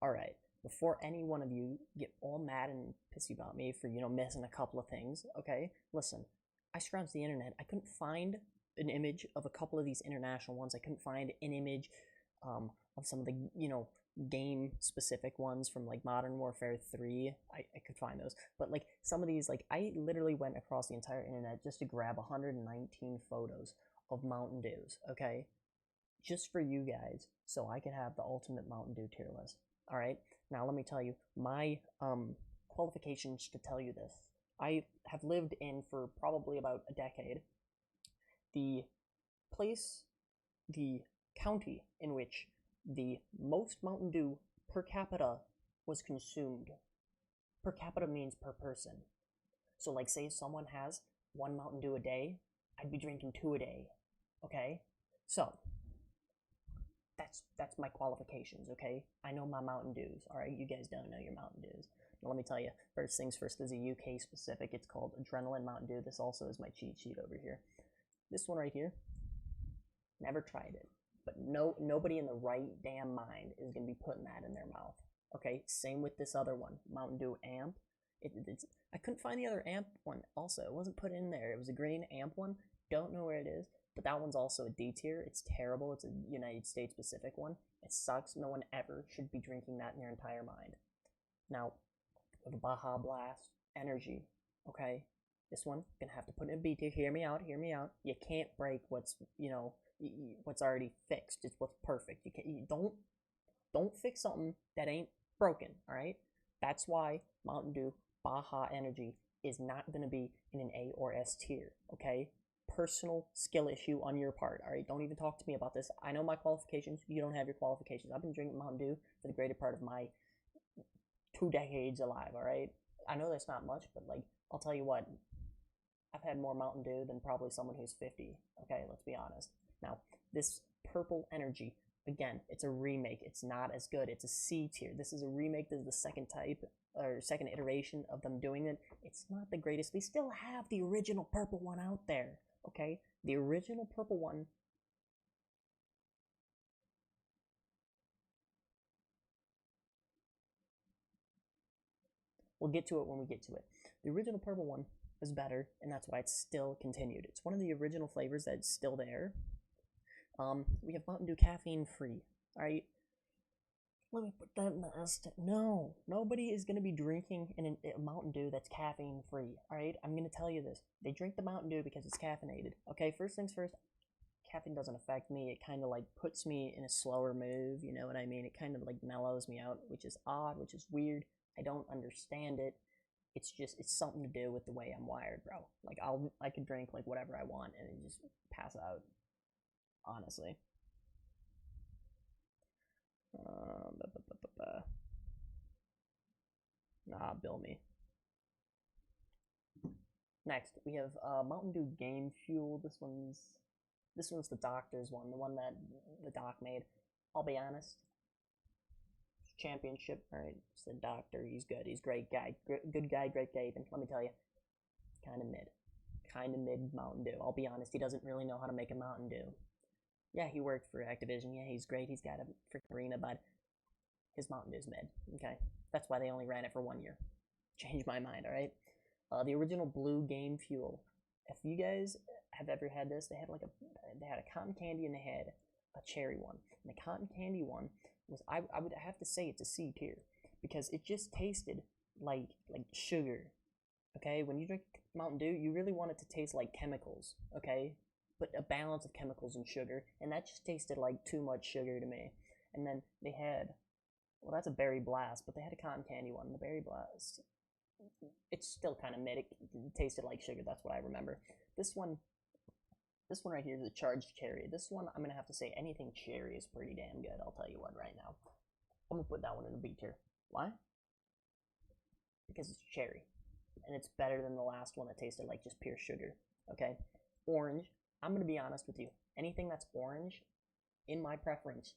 Alright, before any one of you get all mad and pissy about me for, missing a couple of things, okay? Listen, I scrounged the internet. I couldn't find an image of a couple of these international ones. I couldn't find an image of some of the, game-specific ones from, like, Modern Warfare 3. I could find those. But, like, some of these, like, I literally went across the entire internet just to grab 119 photos of Mountain Dews, okay? Just for you guys, so I can have the ultimate Mountain Dew tier list. All right, now let me tell you my qualifications to tell you this. I have lived in for probably about a decade the place, the county in which the most Mountain Dew per capita was consumed. Per capita means per person. So, like, say someone has one Mountain Dew a day, I'd be drinking two a day. Okay, so that's my qualifications, okay? I know my Mountain Dews, alright? You guys don't know your Mountain Dews. Now, let me tell you, first things first, there's a UK specific. It's called Adrenaline Mountain Dew. This also is my cheat sheet over here. This one right here, never tried it. But nobody in the right damn mind is going to be putting that in their mouth, okay? Same with this other one, Mountain Dew Amp. I couldn't find the other Amp one also. It wasn't put in there. It was a green Amp one. Don't know where it is. But that one's also a D tier. It's terrible. It's a United States specific one. It sucks. No one ever should be drinking that in their entire mind. Now, with Baja Blast Energy, okay? This one, gonna have to put in a B tier. Hear me out. Hear me out. You can't break what's what's already fixed. It's what's perfect. You don't fix something that ain't broken. All right. That's why Mountain Dew Baja Energy is not gonna be in an A or S tier. Okay. Personal skill issue on your part. All right, don't even talk to me about this. I know my qualifications. You don't have your qualifications. I've been drinking Mountain Dew for the greater part of my 2 decades alive. All right, I know that's not much, but like, I'll tell you what, I've had more Mountain Dew than probably someone who's 50. Okay, let's be honest. Now, this Purple Energy, again, it's a remake. It's not as good. It's a C tier. This is a remake. This is the second type or second iteration of them doing it. It's not the greatest. They still have the original purple one out there. Okay, the original purple one. We'll get to it when we get to it. The original purple one was better, and that's why it's still continued. It's one of the original flavors that's still there. We have Mountain Dew caffeine free. All right. Let me put that in the S. No, nobody is going to be drinking a Mountain Dew that's caffeine free. All right, I'm going to tell you this. They drink the Mountain Dew because it's caffeinated. Okay, first things first, caffeine doesn't affect me. It kind of like puts me in a slower mood, you know what I mean? It kind of like mellows me out, which is odd, which is weird. I don't understand it. It's something to do with the way I'm wired, bro. Like I could drink like whatever I want and just pass out. Honestly. Nah, bill me. Next, we have Mountain Dew Game Fuel. This one's the doctor's one, the one that the doc made. I'll be honest. Championship, alright, it's the doctor. He's good. He's great guy. Good guy, great guy. Even, let me tell you, kind of mid. Kind of mid Mountain Dew. I'll be honest, he doesn't really know how to make a Mountain Dew. Yeah, he worked for Activision. Yeah, he's great. He's got a freaking arena, but his Mountain Dew's mid. Okay, that's why they only ran it for 1 year. Changed my mind. All right. The original Blue Game Fuel. If you guys have ever had this, they had a cotton candy and they had a cherry one. And the cotton candy one was I would have to say it's a C tier because it just tasted like sugar. Okay, when you drink Mountain Dew, you really want it to taste like chemicals. Okay, but a balance of chemicals and sugar, and that just tasted like too much sugar to me. And then they had, well, that's a Berry Blast, but they had a cotton candy one. The Berry Blast, it's still kind of mid. It tasted like sugar. That's what I remember. This one right here is a charged cherry. This one, I'm gonna have to say anything cherry is pretty damn good. I'll tell you what right now. I'm gonna put that one in a B tier. Why? Because it's cherry, and it's better than the last one that tasted like just pure sugar. Okay, orange. I'm gonna be honest with you. Anything that's orange, in my preference,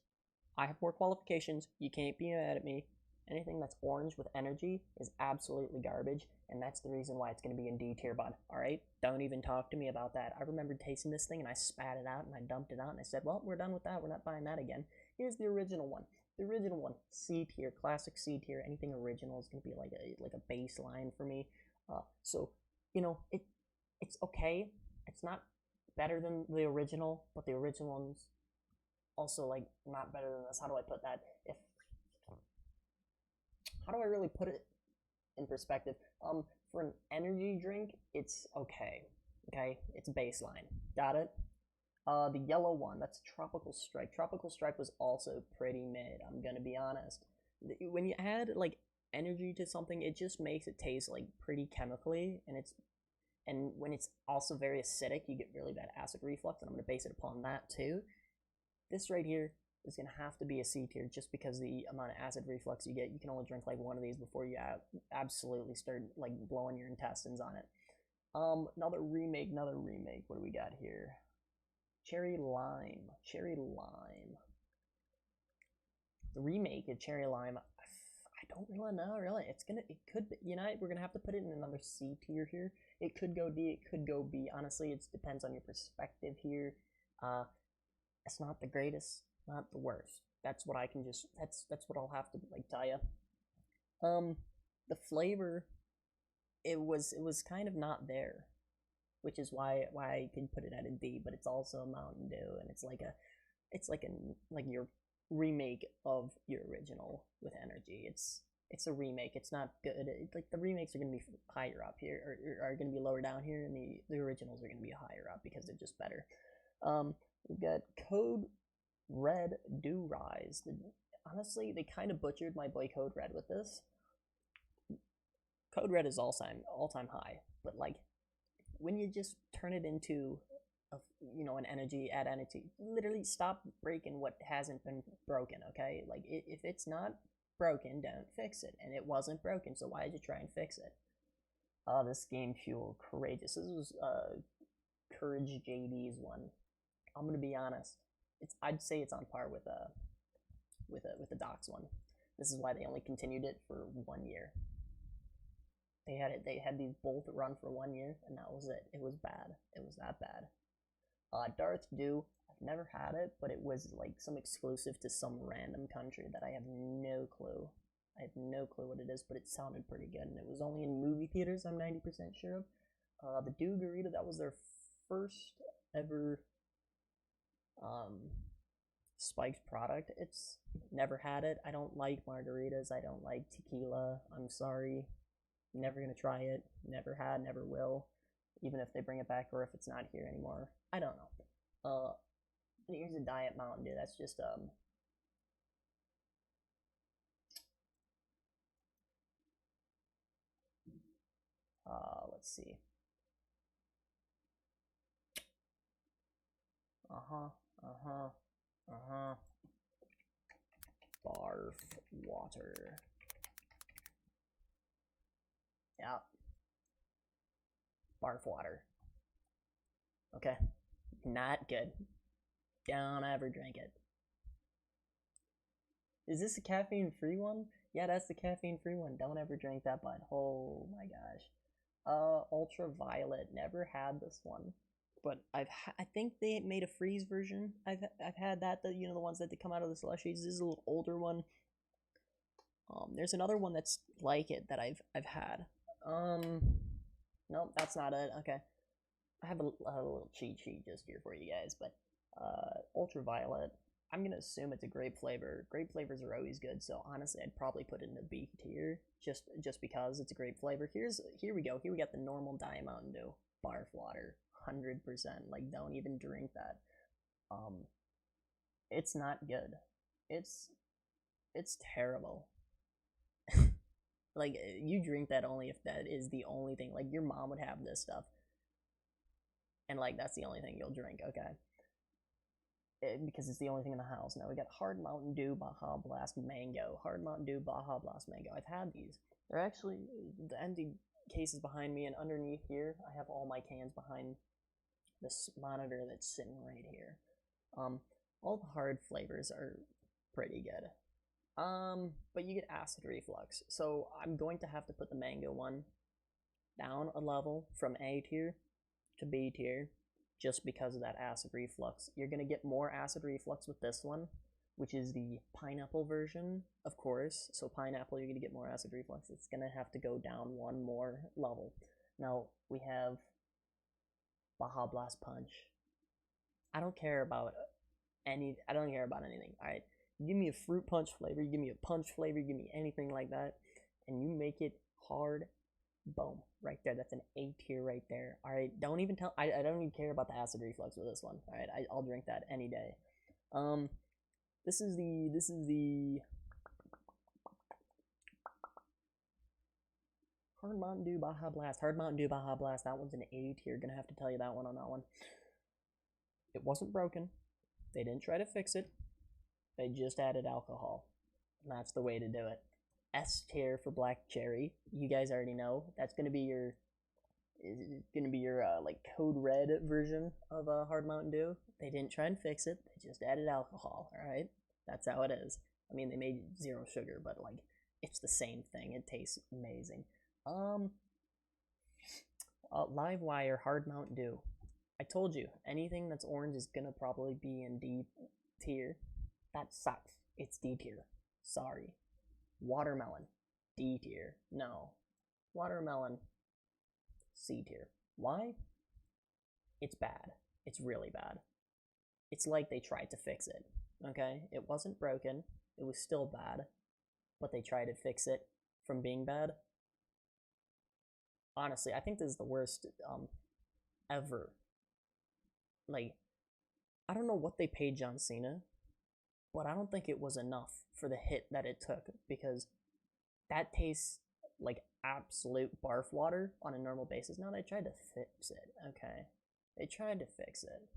I have more qualifications. You can't be mad at me. Anything that's orange with energy is absolutely garbage, and that's the reason why it's going to be in D tier, bud. All right? Don't even talk to me about that. I remember tasting this thing, and I spat it out, and I dumped it out, and I said, well, we're done with that. We're not buying that again. Here's the original one. The original one, C tier, classic C tier. Anything original is gonna be like a baseline for me. So you know it's okay. It's not better than the original, but the original one's also like not better than this. How do I put that? If how do I really put it in perspective? For an energy drink, it's okay. Okay, it's baseline. Got it. The yellow one, that's Tropical Strike. Tropical Strike was also pretty mid. I'm gonna be honest. When you add like energy to something, it just makes it taste like pretty chemically, and when it's also very acidic, you get really bad acid reflux, and I'm gonna base it upon that too. This right here is gonna have to be a C tier just because the amount of acid reflux you get. You can only drink like one of these before you absolutely start like blowing your intestines on it. Another remake. What do we got here? Cherry Lime. The remake of Cherry Lime. I don't really know. Really, it could be. We're gonna have to put it in another C tier here. It could go D. It could go B. Honestly, it depends on your perspective here. It's not the greatest, not the worst. That's what I can just. That's what I'll have to like tell you. The flavor, it was kind of not there, which is why I can put it at a D. But it's also a Mountain Dew, and it's like your remake of your original with energy. It's a remake. It's not good. Like the remakes are gonna be higher up here, or are gonna be lower down here, and the originals are gonna be higher up because they're just better. We've got Code Red Do Rise. Honestly, they kind of butchered my boy Code Red with this. Code Red is all time high, but like when you just turn it into an energy, add energy, literally stop breaking what hasn't been broken. Okay, like if it's not broken, don't fix it, and it wasn't broken, so why did you try and fix it? This Game Fuel Courageous. This was Courage JD's one. I'm gonna be honest. I'd say it's on par with the Docs one. This is why they only continued it for 1 year. They had these both run for 1 year, and that was it. It was bad. It was that bad. Darth Dew. I've never had it, but it was like some exclusive to some random country that I have no clue. I have no clue what it is, but it sounded pretty good, and it was only in movie theaters. I'm 90% sure of. The Dew Garita. That was their first ever spiked product. It's never had it. I don't like margaritas. I don't like tequila. I'm sorry. Never gonna try it. Never had. Never will. Even if they bring it back or if it's not here anymore. I don't know. Here's a Diet Mountain Dew. That's just let's see. Barf water. Yeah. Barf water. Okay. Not good. Don't ever drink it. Is this a caffeine-free one? Yeah, that's the caffeine-free one. Don't ever drink that, bud. Oh my gosh. Ultraviolet. Never had this one, but I think they made a freeze version. I've had that. The ones that come out of the slushies. This is a little older one. There's another one that's like it that I've had. Nope, that's not it. Okay, I have a little cheat sheet just here for you guys, but ultraviolet. I'm gonna assume it's a grape flavor. Grape flavors are always good, so honestly, I'd probably put it in the B tier just because it's a grape flavor. Here we go. Here we got the normal Diet Mountain Dew, barf water, 100%. Like, don't even drink that. It's not good. It's terrible. Like, you drink that only if that is the only thing. Like, your mom would have this stuff, and like that's the only thing you'll drink. Okay. Because it's the only thing in the house. Now we got Hard Mountain Dew Baja Blast Mango. Hard Mountain Dew Baja Blast Mango. I've had these. They're actually the empty cases behind me, and underneath here I have all my cans behind this monitor that's sitting right here. All the hard flavors are pretty good. But you get acid reflux, so I'm going to have to put the mango one down a level from A tier to B tier, just because of that acid reflux. You're gonna get more acid reflux with this one, which is the pineapple version, of course. So pineapple, you're going to get more acid reflux. It's going to have to go down one more level. Now, we have Baja Blast Punch. I don't care about anything, alright? You give me a fruit punch flavor, you give me a punch flavor, you give me anything like that, and you make it hard, boom, right there. That's an A tier right there. Alright, don't even tell, I don't even care about the acid reflux with this one. Alright, I'll drink that any day. This is the Hard Mountain Dew Baja Blast. Hard Mountain Dew Baja Blast. That one's an A tier. Gonna have to tell you that one on that one. It wasn't broken. They didn't try to fix it. They just added alcohol. And that's the way to do it. S tier for Black Cherry. You guys already know. That's gonna be your like Code Red version of Hard Mountain Dew. They didn't try and fix it. They just added alcohol. All right, that's how it is. I mean, they made 0 sugar, but like it's the same thing. It tastes amazing. Live Wire Hard Mountain Dew. I told you, anything that's orange is gonna probably be in D tier. That sucks. It's D tier. Sorry. Watermelon. D tier. No. Watermelon. C tier. Why? It's bad. It's really bad. It's like they tried to fix it. Okay? It wasn't broken. It was still bad. But they tried to fix it from being bad. Honestly, I think this is the worst ever. Like, I don't know what they paid John Cena, but I don't think it was enough for the hit that it took, because that tastes like absolute barf water on a normal basis. Now they tried to fix it, okay? They tried to fix it.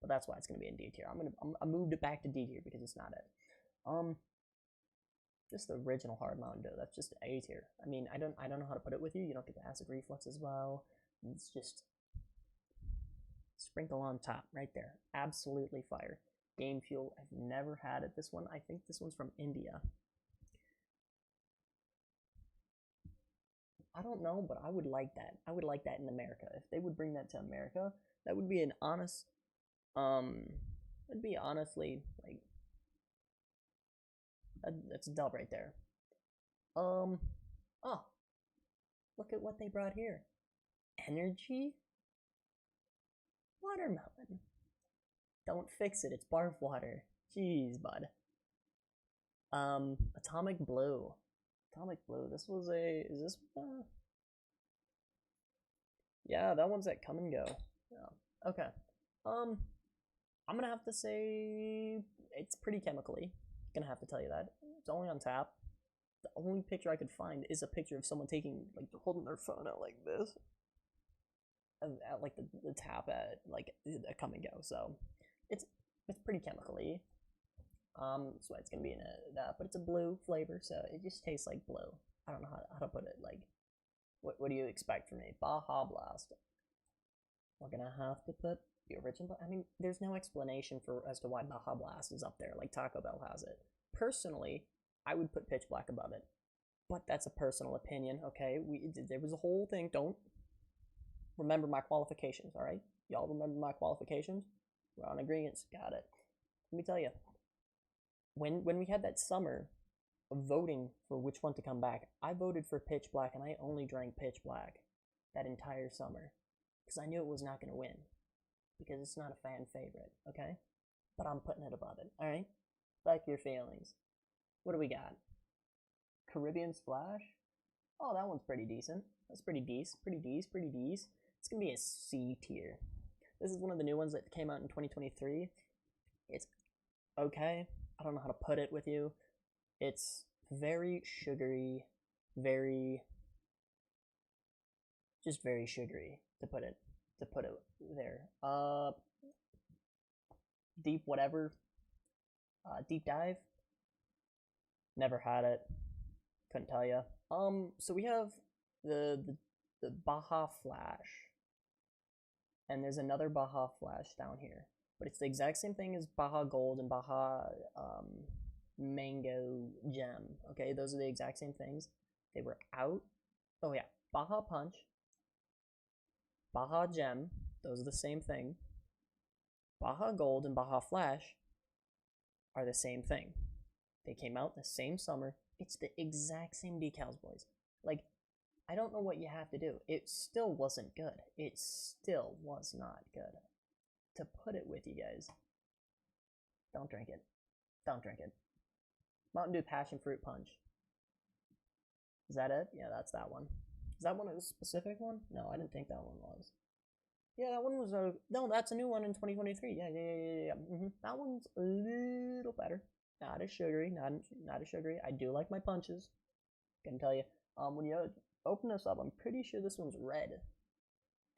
But that's why it's gonna be in D tier. I moved it back to D tier because it's not it. Just the original Hard Mountain Dew. That's just A tier. I mean, I don't know how to put it with you. You don't get the acid reflux as well. It's just sprinkle on top right there. Absolutely fire. Game Fuel. I've never had it. This one, I think this one's from India. I don't know, but I would like that. I would like that in America. If they would bring that to America, that would be an honest, it'd be honestly, like, that's a dub right there. Oh, look at what they brought here. Energy? Watermelon. Don't fix it, it's barf water. Jeez, bud. Atomic Blue. Atomic Blue, this was a, is this, yeah, that one's at Come and Go. Yeah, okay. I'm gonna have to say it's pretty chemically. Gonna have to tell you that. It's only on tap. The only picture I could find is a picture of someone taking, like, holding their phone out like this. At like the tap at like a Come and Go. So it's pretty chemically. So it's gonna be in that, but it's a blue flavor, so it just tastes like blue. I don't know how to put it. Like, what do you expect from me? Baja Blast. We're gonna have to put the original. I mean, there's no explanation for as to why Baja Blast is up there. Like Taco Bell has it. Personally, I would put Pitch Black above it, but that's a personal opinion. Okay, there was a whole thing. Don't remember my qualifications. All right, y'all remember my qualifications. We're on agreement. Got it. Let me tell you. When we had that summer of voting for which one to come back, I voted for Pitch Black, and I only drank Pitch Black that entire summer because I knew it was not going to win because it's not a fan favorite, okay? But I'm putting it above it, all right? Like your feelings. What do we got? Caribbean Splash? Oh, that one's pretty decent. That's pretty decent. It's going to be a C tier. This is one of the new ones that came out in 2023. It's okay. I don't know how to put it with you. It's very sugary, very sugary to put it there. Deep whatever. Deep Dive. Never had it. Couldn't tell you. So we have the Baja Flash, and there's another Baja Flash down here. But it's the exact same thing as Baja Gold and Baja Mango Gem. Okay, those are the exact same things. They were out. Oh yeah, Baja Punch, Baja Gem. Those are the same thing. Baja Gold and Baja Flash are the same thing. They came out the same summer. It's the exact same decals, boys. Like, I don't know what you have to do. It still wasn't good. It still was not good. To put it with you guys, don't drink it. Don't drink it. Mountain Dew Passion Fruit Punch. Is that it? Yeah, that's that one. Is that one a specific one? No, I didn't think that one was. Yeah, that one was a... No, that's a new one in 2023. Yeah. That one's a little better. Not as sugary. Not as sugary. I do like my punches. Can tell you. When you open this up, I'm pretty sure this one's red.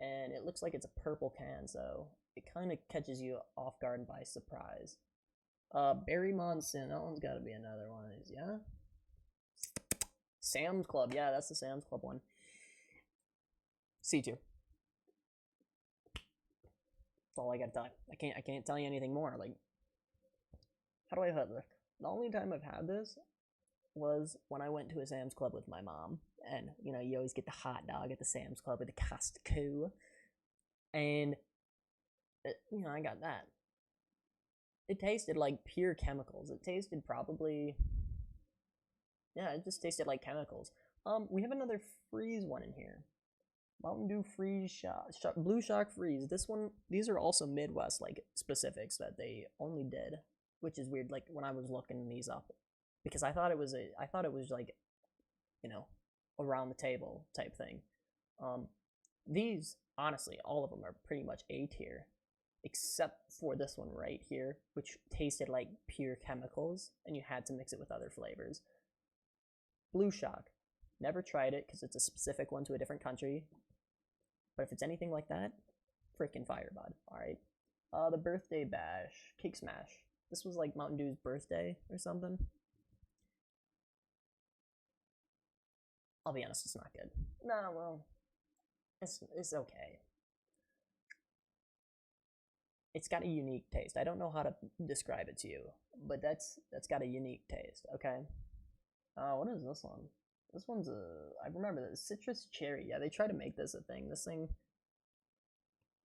And it looks like it's a purple can, so it kind of catches you off guard by surprise. Barry Monson. That one's got to be another one of these, yeah? Sam's Club. Yeah, that's the Sam's Club one. C tier. That's all I gotta tell you. I can't tell you anything more. Like, how do I have this? The only time I've had this was when I went to a Sam's Club with my mom, and you know, you always get the hot dog at the Sam's Club at the Costco, and you know, I got that. It tasted like pure chemicals. It tasted probably, yeah, it just tasted like chemicals. We have another freeze one in here. Mountain Dew Freeze Blue Shock Freeze. This one, these are also Midwest like specifics that they only did, which is weird. Like when I was looking these up, because I thought it was like, you know, around the table type thing. These honestly, all of them are pretty much A tier, except for this one right here, which tasted like pure chemicals, and you had to mix it with other flavors. Blue Shock. Never tried it because it's a specific one to a different country. But if it's anything like that, freaking fire, bud. Alright. The Birthday Bash. Cake Smash. This was like Mountain Dew's birthday or something. I'll be honest, it's not good. No, well, it's okay. It's got a unique taste. I don't know how to describe it to you, but that's got a unique taste, okay? What is this one? This one's I remember this. Citrus Cherry. Yeah, they try to make this a thing. This thing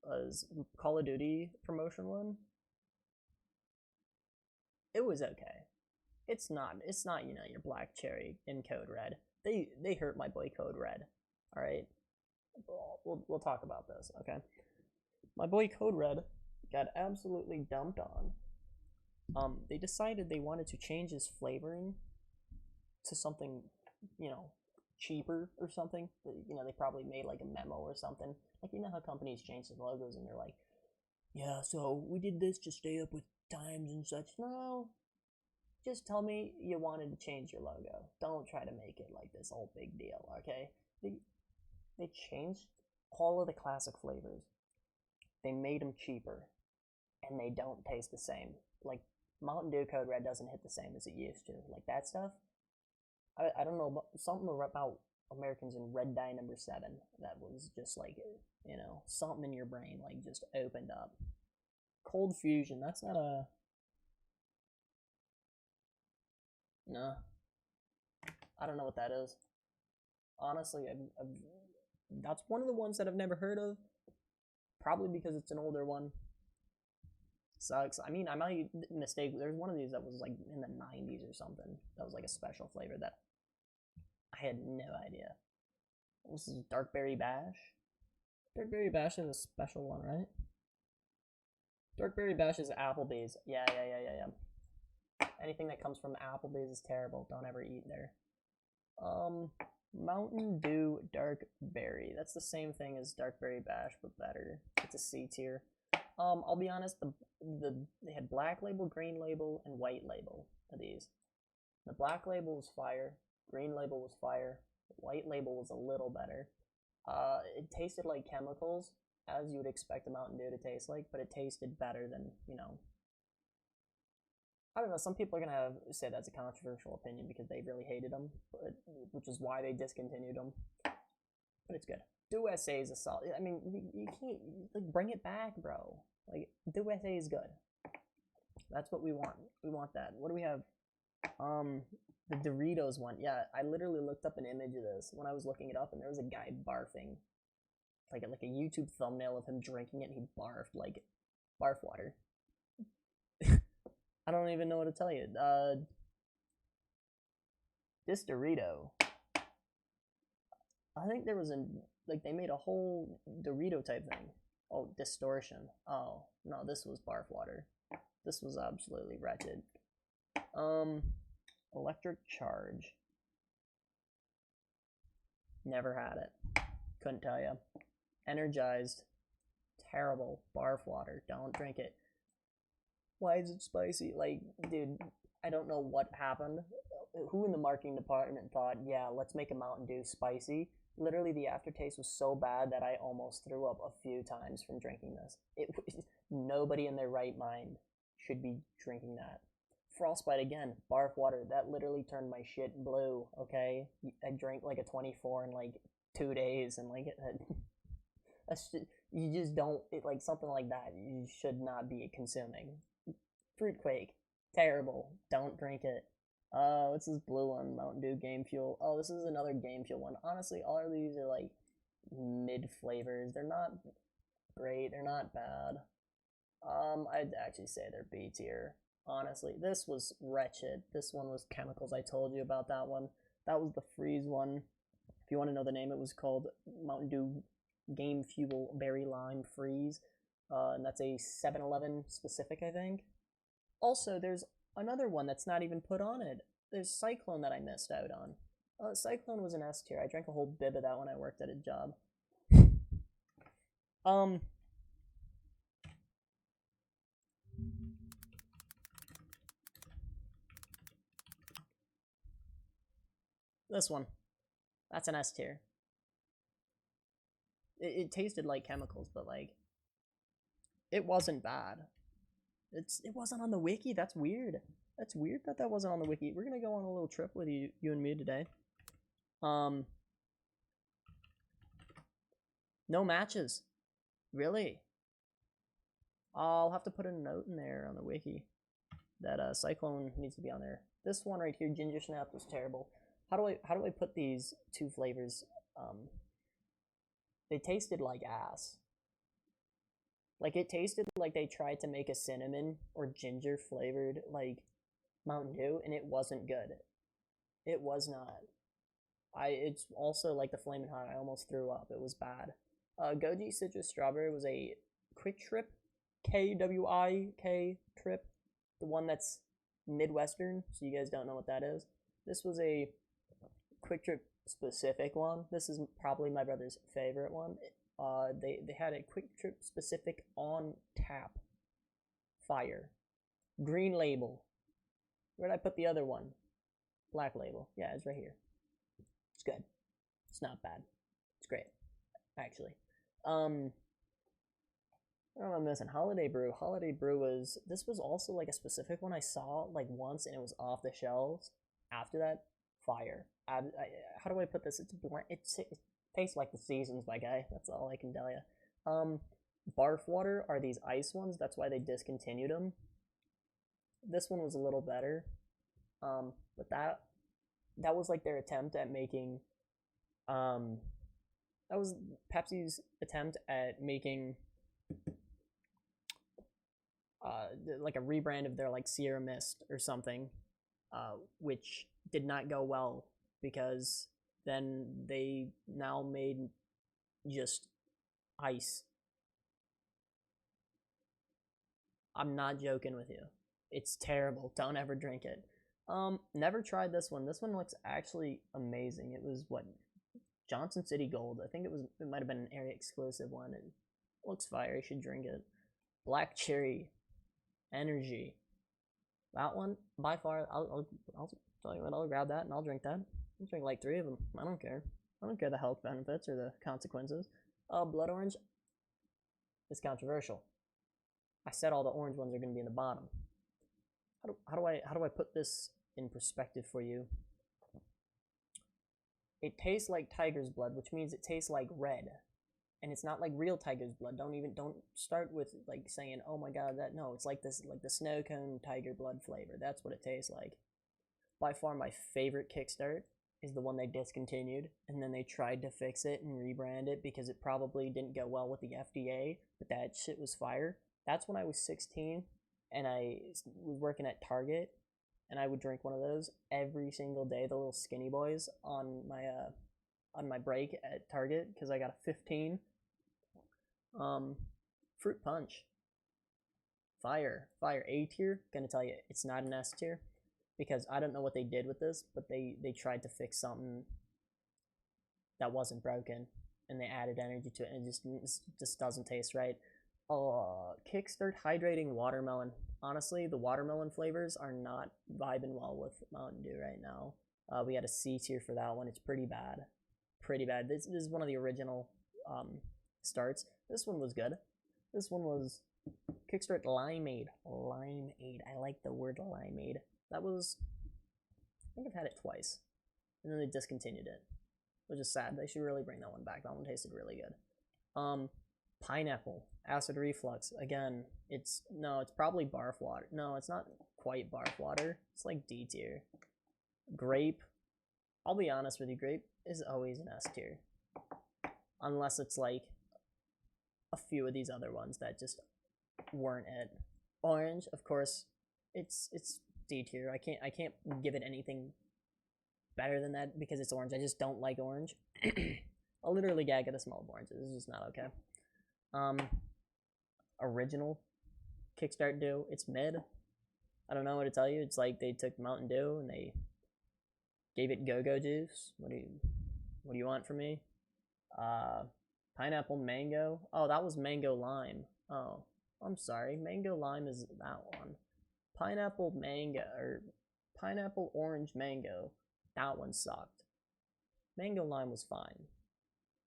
was Call of Duty promotion one. It was okay. It's not, you know, your Black Cherry in Code Red. They hurt my boy Code Red. Alright? We'll talk about this, okay? My boy Code Red got absolutely dumped on. They decided they wanted to change his flavoring to something, you know, cheaper or something. You know, they probably made like a memo or something. Like, you know how companies change their logos and they're like, yeah, so we did this to stay up with times and such. No, just tell me you wanted to change your logo. Don't try to make it like this whole big deal, okay? They changed all of the classic flavors. They made them cheaper, and they don't taste the same. Like, Mountain Dew Code Red doesn't hit the same as it used to. Like, that stuff, I don't know, something about Americans in Red Dye number 7 that was just like, you know, something in your brain, like, just opened up. Cold Fusion, that's not a... No. I don't know what that is. Honestly, that's one of the ones that I've never heard of. Probably because it's an older one. Sucks. I mean, I might mistake. There's one of these that was like in the 90s or something. That was like a special flavor that I had no idea. This is Dark Berry Bash. Dark Berry Bash is a special one, right? Dark Berry Bash is Applebee's. Yeah. Anything that comes from Applebee's is terrible. Don't ever eat there. Mountain Dew Dark Berry. That's the same thing as Dark Berry Bash, but better. It's a C tier. I'll be honest, they had black label, green label, and white label of these. The black label was fire, green label was fire, white label was a little better. It tasted like chemicals, as you would expect a Mountain Dew to taste like, but it tasted better than, you know. I don't know, some people are gonna say that's a controversial opinion because they really hated them, which is why they discontinued them. But it's good. Dew SA is a solid. I mean, you can't, like, bring it back, bro. Like, Dew SA is good. That's what we want. We want that. What do we have? The Doritos one. Yeah, I literally looked up an image of this when I was looking it up, and there was a guy barfing. Like a YouTube thumbnail of him drinking it, and he barfed, like, barf water. I don't even know what to tell you. This Dorito. I think there was like they made a whole Dorito type thing. Oh, distortion. Oh no, this was barf water. This was absolutely wretched. Electric charge. Never had it. Couldn't tell you. Energized. Terrible. Barf water. Don't drink it. Why is it spicy? Like, dude, I don't know what happened. Who in the marketing department thought, yeah, let's make a Mountain Dew spicy? Literally, the aftertaste was so bad that I almost threw up a few times from drinking this. Nobody in their right mind should be drinking that. Frostbite again, barf water. That literally turned my shit blue. Okay, I drank like a 24 in like 2 days, and like that's just, you just don't like something like that. You should not be consuming. Fruit Quake, terrible. Don't drink it. What's this blue one? Mountain Dew Game Fuel. Oh, this is another Game Fuel one. Honestly, all of these are like mid flavors. They're not great. They're not bad. I'd actually say they're B tier. Honestly, this was wretched. This one was chemicals. I told you about that one. That was the freeze one. If you want to know the name, it was called Mountain Dew Game Fuel Berry Lime Freeze. And that's a 7-Eleven specific, I think. Also, there's another one that's not even put on it. There's Cyclone that I missed out on. Cyclone was an S tier. I drank a whole bib of that when I worked at a job. This one. That's an S tier. It tasted like chemicals, but like it wasn't bad. It wasn't on the wiki. That's weird. That's weird that wasn't on the wiki. We're gonna go on a little trip with you and me today. No matches. Really? I'll have to put a note in there on the wiki that Cyclone needs to be on there. This one right here, Ginger Snap, was terrible. How do I put these two flavors? They tasted like ass. Like it tasted like they tried to make a cinnamon or ginger flavored like Mountain Dew, and it wasn't good. It was not. It's also like the Flamin' Hot. I almost threw up. It was bad. Goji Citrus Strawberry was a Quick Trip, KWIK trip, the one that's Midwestern. So you guys don't know what that is. This was a Quick Trip specific one. This is probably my brother's favorite one. They had a Quick Trip specific on tap. Fire. Green label. Where'd I put the other one? Black label. Yeah, it's right here. It's good. It's not bad. It's great, actually. What am I missing? Holiday Brew. Holiday Brew was, this was also like a specific one I saw like once, and it was off the shelves. After that, fire. How do I put this? It tastes like the seasons, my guy. That's all I can tell you. Barf water are these ice ones. That's why they discontinued them. This one was a little better. But that was like their attempt at making that was Pepsi's attempt at making like a rebrand of their like Sierra Mist or something, which did not go well because then they now made just ice. I'm not joking with you. It's terrible. Don't ever drink it. Never tried this one. This one looks actually amazing. It was what, Johnson City Gold. I think it might have been an area exclusive one. It looks fire. You should drink it. Black Cherry Energy. That one, by far, I'll tell you what, I'll grab that and I'll drink that. I'll drink like 3 of them. I don't care. I don't care the health benefits or the consequences. Blood Orange. It's controversial. I said all the orange ones are going to be in the bottom. How do I put this in perspective for you? It tastes like tiger's blood, which means it tastes like red, and it's not like real tiger's blood. Don't start with like saying, oh my god, that, no, it's like this, like the snow cone tiger blood flavor. That's what it tastes like. By far my favorite Kickstart is the one they discontinued, and then they tried to fix it and rebrand it because it probably didn't go well with the FDA, but that shit was fire. That's when I was 16. and I was working at Target, and I would drink one of those every single day. The little skinny boys on my break at Target because I got a 15. Fruit punch, fire, A tier. Gonna tell you, it's not an S tier because I don't know what they did with this, but they tried to fix something that wasn't broken, and they added energy to it, and it just doesn't taste right. Kickstart hydrating watermelon. Honestly, the watermelon flavors are not vibing well with Mountain Dew right now. We had a C tier for that one. It's pretty bad. Pretty bad. This is one of the original starts. This one was good. This one was Kickstart Limeade. Limeade. I like the word limeade. That was, I think I've had it twice. And then they discontinued it, which is sad. They should really bring that one back. That one tasted really good. Pineapple. Acid reflux. Again, it's probably barf water. No, it's not quite barf water. It's like D tier. Grape. I'll be honest with you, grape is always an S tier. Unless it's like a few of these other ones that just weren't it. Orange, of course, it's D tier. I can't give it anything better than that because it's orange. I just don't like orange. I'll literally gag at the smell of oranges. It's just not okay. Original Kickstart Dew, it's mid. I don't know what to tell you. It's like they took Mountain Dew and they gave it go-go juice. What do you want from me? Pineapple mango. Oh, that was mango lime. Oh, I'm sorry. Mango lime is that one. Pineapple mango or pineapple orange mango. That one sucked. Mango lime was fine.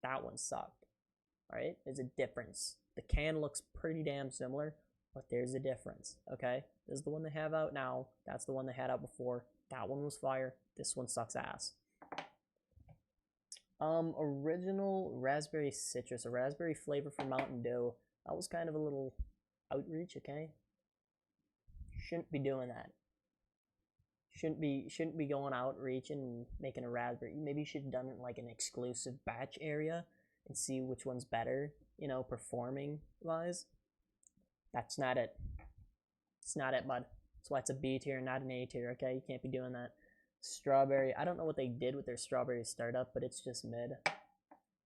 That one sucked. Alright? There's a difference. The can looks pretty damn similar, but there's a difference. Okay? This is the one they have out now. That's the one they had out before. That one was fire. This one sucks ass. Original raspberry citrus, a raspberry flavor for Mountain Dew. That was kind of a little outreach, okay? Shouldn't be doing that. Shouldn't be going outreach and making a raspberry. Maybe you should have done it like an exclusive batch area and see which one's better, performing wise. That's not it. It's not it, bud. That's why it's a B tier, not an A tier, okay? You can't be doing that. Strawberry. I don't know what they did with their strawberry startup, but it's just mid.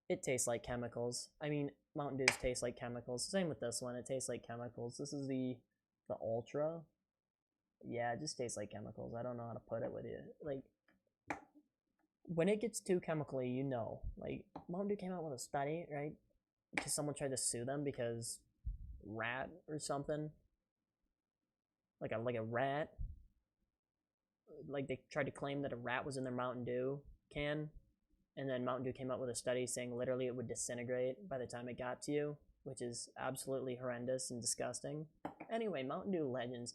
It tastes like chemicals. I mean, Mountain Dews taste like chemicals. Same with this one. It tastes like chemicals. This is the Ultra. Yeah, it just tastes like chemicals. I don't know how to put it with you. Like, when it gets too chemically, like, Mountain Dew came out with a study, right? Because someone tried to sue them because rat or something. Like a rat. Like, they tried to claim that a rat was in their Mountain Dew can, and then Mountain Dew came out with a study saying literally it would disintegrate by the time it got to you, which is absolutely horrendous and disgusting. Anyway, Mountain Dew Legends.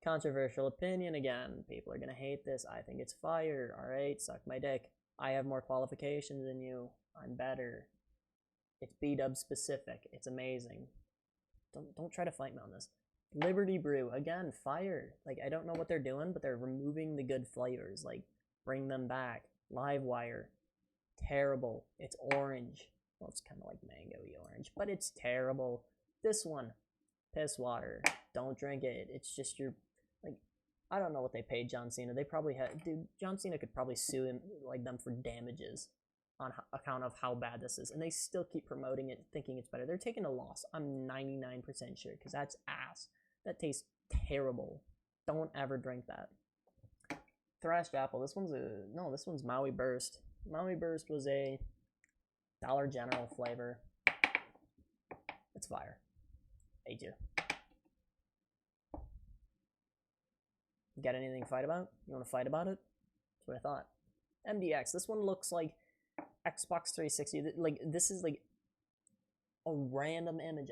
Controversial opinion again. People are gonna hate this. I think it's fire. Alright, suck my dick. I have more qualifications than you. I'm better. It's B-Dub specific. It's amazing. Don't try to fight me on this. Liberty Brew, again, fire. Like, I don't know what they're doing, but they're removing the good flavors. Like, bring them back. Livewire, terrible. It's orange. Well, it's kind of like mango-y orange, but it's terrible. This one, piss water. Don't drink it. It's just your, like, I don't know what they paid John Cena. They probably had, dude, John Cena could probably sue him, like, them for damages on account of how bad this is, and they still keep promoting it, thinking it's better. They're taking a loss. I'm 99% sure, because that's ass. That tastes terrible. Don't ever drink that. Thrashed apple. This one's Maui Burst. Maui Burst was a Dollar General flavor. It's fire. A tier. Got anything to fight about? You want to fight about it? That's what I thought. MDX. This one looks like Xbox 360. Like, this is like a random image.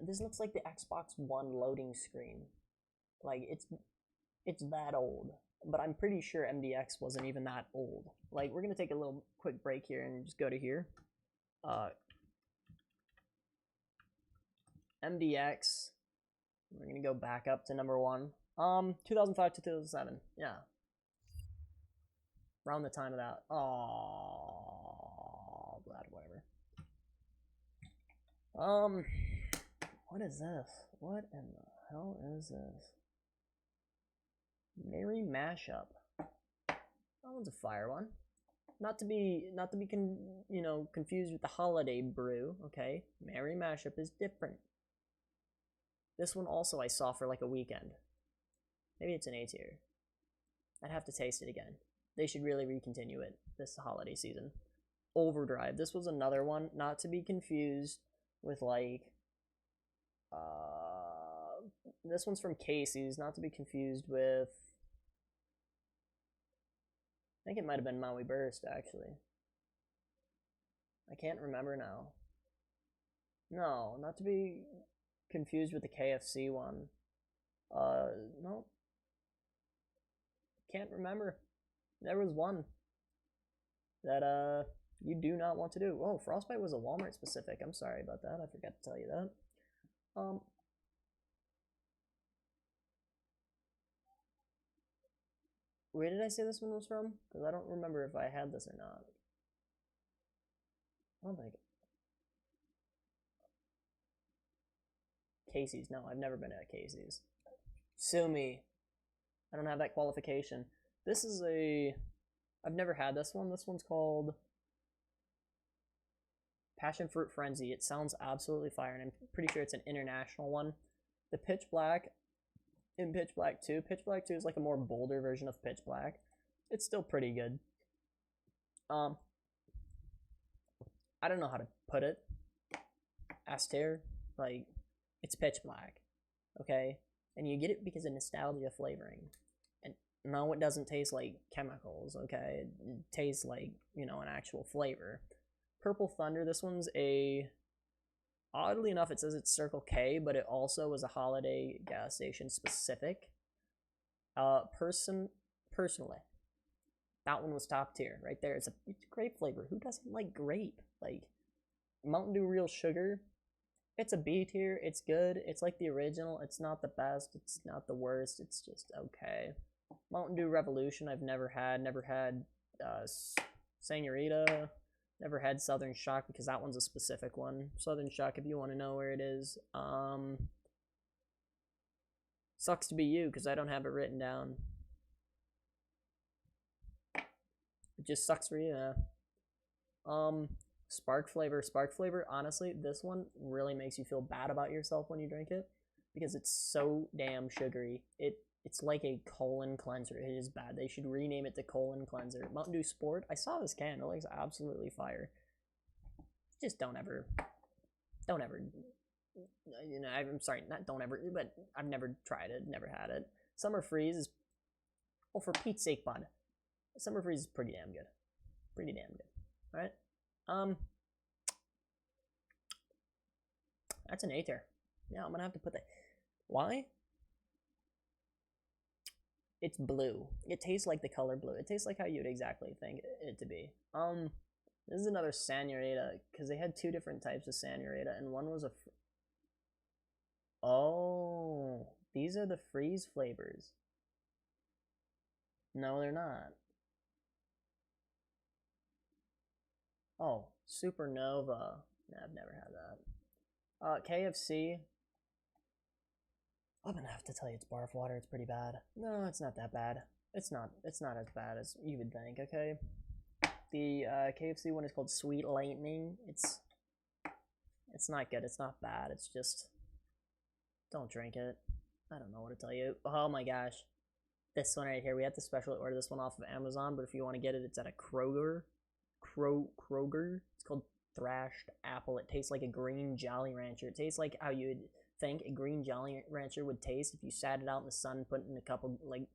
This looks like the Xbox One loading screen. Like, it's that old. But I'm pretty sure MDX wasn't even that old. Like, we're gonna take a little quick break here and just go to here. MDX. We're gonna go back up to number 1. 2005 to 2007. Yeah. Around the time of that. Oh, glad, whatever. What is this? What in the hell is this? Merry Mashup. That one's a fire one. Not to be confused with the Holiday Brew. Okay, Merry Mashup is different. This one also I saw for like a weekend. Maybe it's an A tier. I'd have to taste it again. They should really recontinue it this holiday season. Overdrive. This was another one, not to be confused with like this one's from Casey's, not to be confused with, I think it might have been Maui Burst actually. I can't remember now. No, not to be confused with the KFC one. No. Can't remember. There was one that you do not want to do. Oh, Frostbite was a Walmart specific. I'm sorry about that. I forgot to tell you that. Where did I say this one was from? Because I don't remember if I had this or not. I don't think. Casey's. No, I've never been at Casey's. Sue me. I don't have that qualification. This is a... I've never had this one. This one's called Passion Fruit Frenzy. It sounds absolutely fire, and I'm pretty sure it's an international one. The Pitch Black in Pitch Black 2. Pitch Black 2 is like a more bolder version of Pitch Black. It's still pretty good. I don't know how to put it. S-tier, like, it's Pitch Black, okay? And you get it because of nostalgia flavoring. And no, it doesn't taste like chemicals, okay? It tastes like, an actual flavor. Purple Thunder, this one's a... Oddly enough, it says it's Circle K, but it also is a holiday gas station specific. Personally, that one was top tier right there. It's a grape flavor. Who doesn't like grape? Like, Mountain Dew Real Sugar, it's a B tier. It's good. It's like the original. It's not the best. It's not the worst. It's just okay. Mountain Dew Revolution, I've never had. Never had Senorita. Never had Southern Shock because that one's a specific one. Southern Shock, if you want to know where it is. Sucks to be you because I don't have it written down. It just sucks for you. Spark Flavor, honestly, this one really makes you feel bad about yourself when you drink it because it's so damn sugary. It's like a colon cleanser. It is bad. They should rename it to colon cleanser. Mountain Dew Sport. I saw this can. It looks absolutely fire. Just don't ever. I'm sorry, not don't ever, but I've never tried it. Never had it. Summer Freeze is, well, for Pete's sake, bud. Summer Freeze is pretty damn good. Pretty damn good. All right. That's an A tier. Yeah, I'm gonna have to put that. Why? It's blue. It tastes like the color blue. It tastes like how you would exactly think it to be. This is another Senorita, because they had two different types of Senorita, and one was a... Oh, these are the freeze flavors. No, they're not. Oh, Supernova. Nah, I've never had that. KFC. I'm gonna have to tell you it's barf water. It's pretty bad. No, it's not that bad. It's not as bad as you would think, okay? The KFC one is called Sweet Lightning. It's not good. It's not bad. It's just... Don't drink it. I don't know what to tell you. Oh my gosh. This one right here. We have to specially order this one off of Amazon, but if you want to get it, it's at a Kroger. Kroger. It's called Thrashed Apple. It tastes like a green Jolly Rancher. It tastes like how you'd think a green Jolly Rancher would taste if you sat it out in the sun, put it in a cup of, like,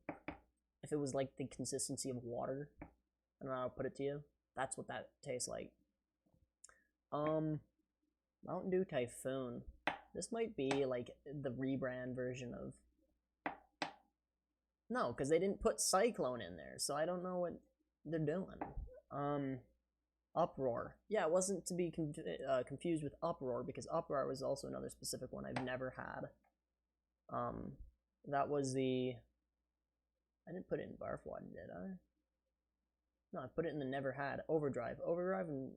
if it was like the consistency of water. I don't know how to put it to you. That's what that tastes like. Mountain Dew Typhoon. This might be like the rebrand version of... No, because they didn't put Cyclone in there, so I don't know what they're doing. Uproar. Yeah, it wasn't to be confused with Uproar, because Uproar was also another specific one I've never had. That was the... I didn't put it in Barf Water, did I? No, I put it in the never had. Overdrive. Overdrive and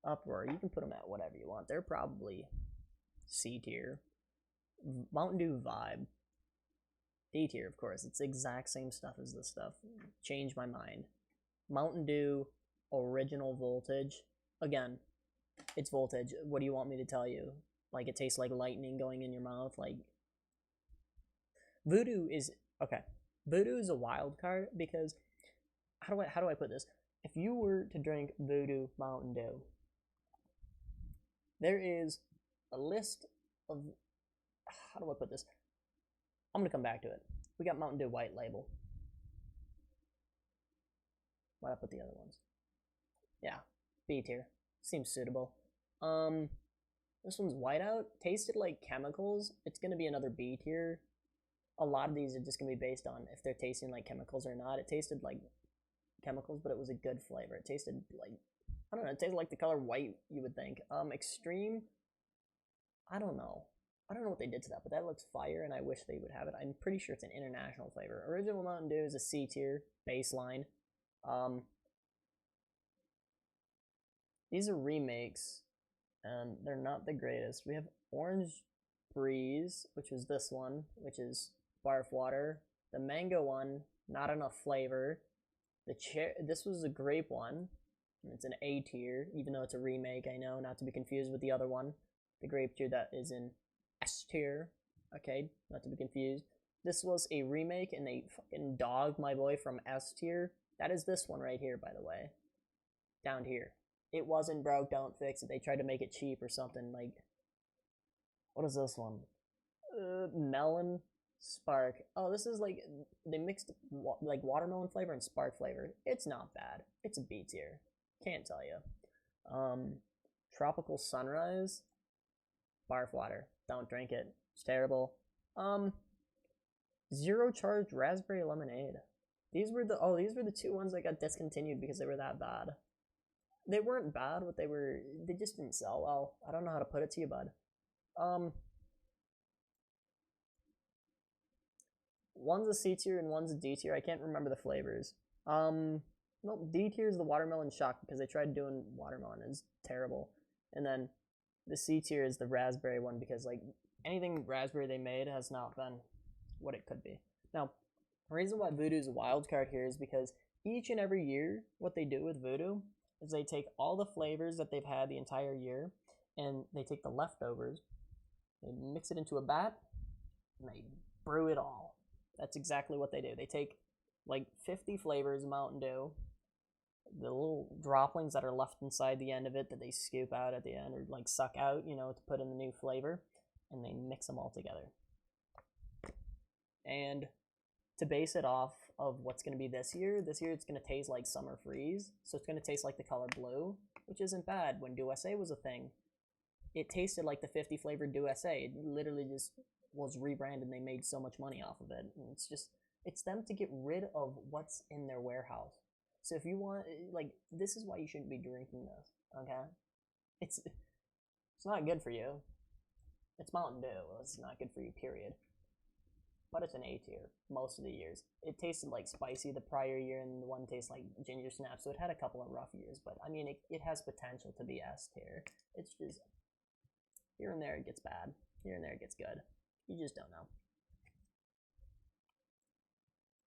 Uproar. You can put them at whatever you want. They're probably C tier. Mountain Dew Vibe. D tier, of course. It's the exact same stuff as this stuff. Change my mind. Mountain Dew Original Voltage. Again, it's voltage. What do you want me to tell you? Like, it tastes like lightning going in your mouth? Like, Voodoo is... Okay. Voodoo is a wild card because... How do I put this? If you were to drink Voodoo Mountain Dew, there is a list of... How do I put this? I'm going to come back to it. We got Mountain Dew White Label. Why'd I put the other ones? Yeah, B tier. Seems suitable. This one's Whiteout. Tasted like chemicals. It's going to be another B tier. A lot of these are just going to be based on if they're tasting like chemicals or not. It tasted like chemicals, but it was a good flavor. It tasted like, I don't know, it tasted like the color white, you would think. Extreme, I don't know. I don't know what they did to that, but that looks fire, and I wish they would have it. I'm pretty sure it's an international flavor. Original Mountain Dew is a C tier baseline. These are remakes, and they're not the greatest. We have Orange Breeze, which is this one, which is barf water. The mango one, not enough flavor. This was a grape one. It's an A tier, even though it's a remake, I know, not to be confused with the other one. The grape tier that is in S tier. Okay, not to be confused. This was a remake, and they fucking dogged my boy from S tier. That is this one right here, by the way. Down here. It wasn't broke, don't fix it. They tried to make it cheap or something. Like, what is this one? Melon Spark. Oh, this is like, they mixed like watermelon flavor and spark flavor. It's not bad. It's a B tier. Can't tell you. Tropical Sunrise. Barf water. Don't drink it. It's terrible. Zero Charged Raspberry Lemonade. These were the two ones that got discontinued because they were that bad. They weren't bad, but they just didn't sell well. I don't know how to put it to you, bud. One's a C tier and one's a D tier. I can't remember the flavors. No, D tier is the watermelon shock because they tried doing watermelon. It's terrible. And then the C tier is the raspberry one because like anything raspberry they made has not been what it could be. Now, the reason why Voodoo is a wild card here is because each and every year, what they do with Voodoo is they take all the flavors that they've had the entire year and they take the leftovers, they mix it into a vat, and they brew it all. That's exactly what they do. They take like 50 flavors of Mountain Dew, the little droplings that are left inside the end of it that they scoop out at the end or like suck out, you know, to put in the new flavor, and they mix them all together. And to base it off of what's going to be this year it's going to taste like Summer Freeze, so it's going to taste like the color blue, which isn't bad. When Dew SA was a thing, it tasted like the 50 flavored Dew SA. It literally just was rebranded and they made so much money off of it. And it's them to get rid of what's in their warehouse. So if you want, like, this is why you shouldn't be drinking this, okay? It's not good for you. It's Mountain Dew. It's not good for you, period. But it's an A tier most of the years. It tasted like spicy the prior year, and the one tastes like ginger snap, so it had a couple of rough years. But, I mean, it has potential to be S tier. It's just, here and there it gets bad. Here and there it gets good. You just don't know.